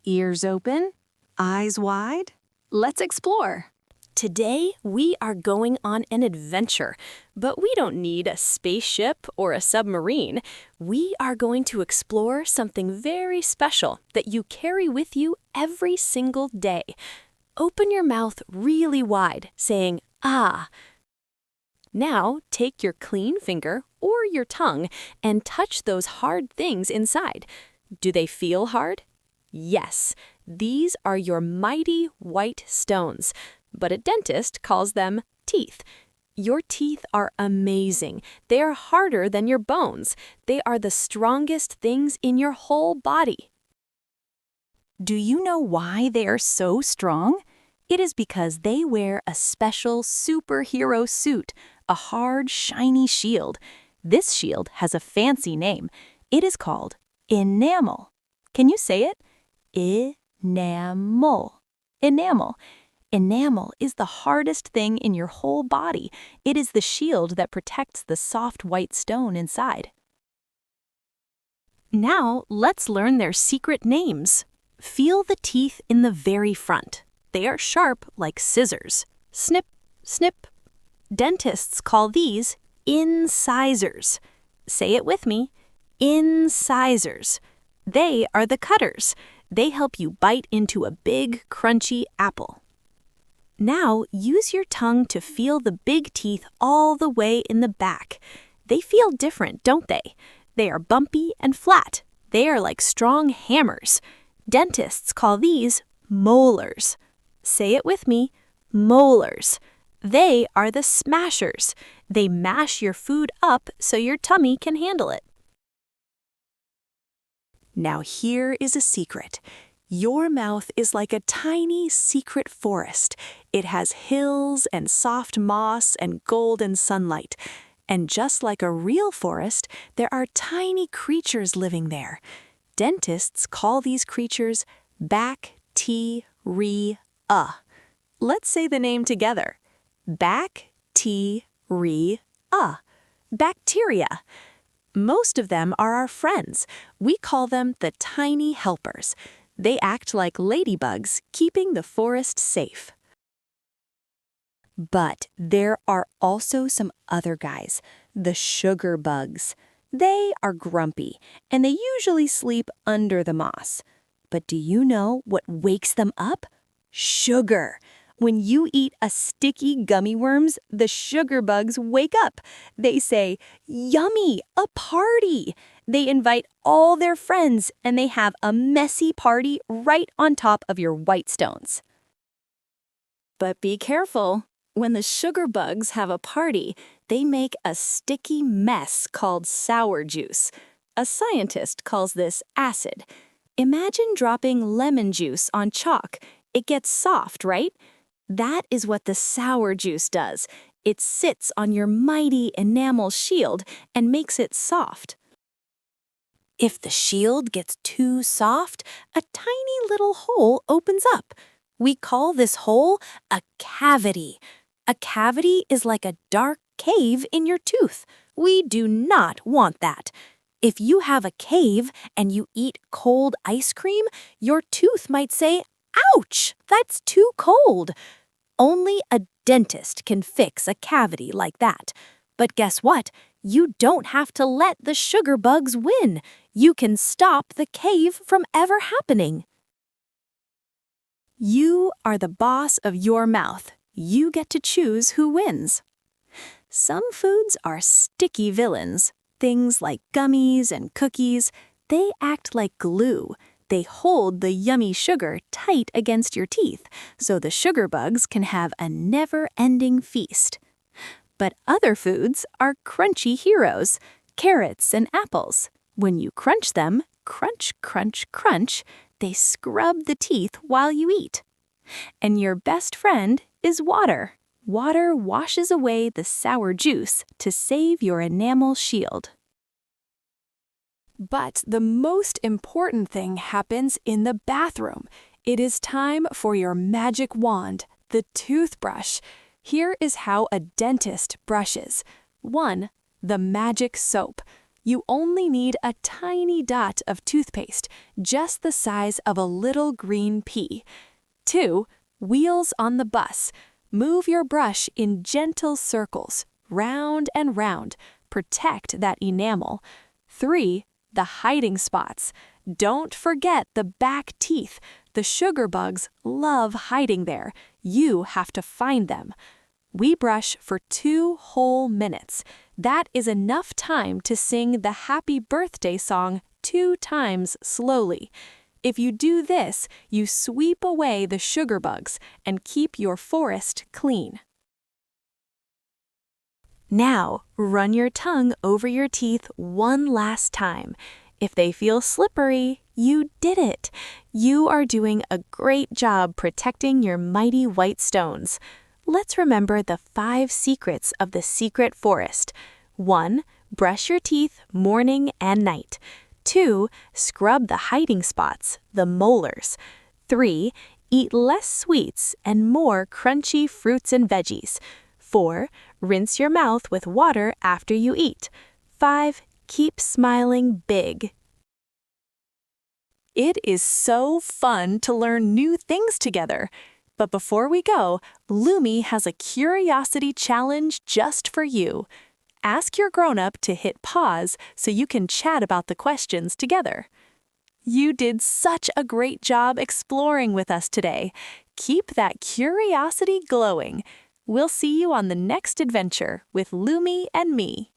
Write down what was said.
Ears open, eyes wide. Let's explore. Today, we are going on an adventure, but we don't need a spaceship or a submarine. We are going to explore something very special that you carry with you every single day. Open your mouth really wide, saying, ah. Now, take your clean finger or your tongue and touch those hard things inside. Do they feel hard? Yes, these are your mighty white stones, but a dentist calls them teeth. Your teeth are amazing. They are harder than your bones. They are the strongest things in your whole body. Do you know why they are so strong? It is because they wear a special superhero suit, a hard, shiny shield. This shield has a fancy name. It is called enamel. Can you say it? Enamel. Enamel. Enamel is the hardest thing in your whole body. It is the shield that protects the soft white stone inside. Now, let's learn their secret names. Feel the teeth in the very front. They are sharp like scissors. Snip, snip. Dentists call these incisors. Say it with me. Incisors. They are the cutters. They help you bite into a big, crunchy apple. Now, use your tongue to feel the big teeth all the way in the back. They feel different, don't they? They are bumpy and flat. They are like strong hammers. Dentists call these molars. Say it with me, molars. They are the smashers. They mash your food up so your tummy can handle it. Now here is a secret. Your mouth is like a tiny secret forest. It has hills and soft moss and golden sunlight. And just like a real forest, there are tiny creatures living there. Dentists call these creatures bacteria. Let's say the name together. Bacteria. Bacteria. Most of them are our friends. We call them the tiny helpers. They act like ladybugs, keeping the forest safe. But there are also some other guys, the sugar bugs. They are grumpy, and they usually sleep under the moss. But do you know what wakes them up? Sugar. When you eat a sticky gummy worms, the sugar bugs wake up. They say, "Yummy, a party." They invite all their friends, and they have a messy party right on top of your white stones. But be careful. When the sugar bugs have a party, they make a sticky mess called sour juice. A scientist calls this acid. Imagine dropping lemon juice on chalk. It gets soft, right? That is what the sour juice does. It sits on your mighty enamel shield and makes it soft. If the shield gets too soft, a tiny little hole opens up. We call this hole a cavity. A cavity is like a dark cave in your tooth. We do not want that. If you have a cave and you eat cold ice cream, your tooth might say, "Ouch, that's too cold." Only a dentist can fix a cavity like that. But guess what? You don't have to let the sugar bugs win. You can stop the cave from ever happening. You are the boss of your mouth. You get to choose who wins. Some foods are sticky villains. Things like gummies and cookies, they act like glue. They hold the yummy sugar tight against your teeth, so the sugar bugs can have a never-ending feast. But other foods are crunchy heroes, carrots and apples. When you crunch them, crunch, crunch, crunch, they scrub the teeth while you eat. And your best friend is water. Water washes away the sour juice to save your enamel shield. But the most important thing happens in the bathroom. It is time for your magic wand, the toothbrush. Here is how a dentist brushes. 1. The magic soap. You only need a tiny dot of toothpaste, just the size of a little green pea. 2. Wheels on the bus. Move your brush in gentle circles, round and round. Protect that enamel. 3. The hiding spots. Don't forget the back teeth. The sugar bugs love hiding there. You have to find them. We brush for 2 whole minutes. That is enough time to sing the happy birthday song 2 times slowly. If you do this, you sweep away the sugar bugs and keep your forest clean. Now, run your tongue over your teeth one last time. If they feel slippery, you did it. You are doing a great job protecting your mighty white stones. Let's remember the 5 secrets of the secret forest. 1. Brush your teeth morning and night. 2. Scrub the hiding spots, the molars. 3. Eat less sweets and more crunchy fruits and veggies. 4. Rinse your mouth with water after you eat. 5. Keep smiling big. It is so fun to learn new things together. But before we go, Lumi has a curiosity challenge just for you. Ask your grown-up to hit pause so you can chat about the questions together. You did such a great job exploring with us today. Keep that curiosity glowing. We'll see you on the next adventure with Lumi and me.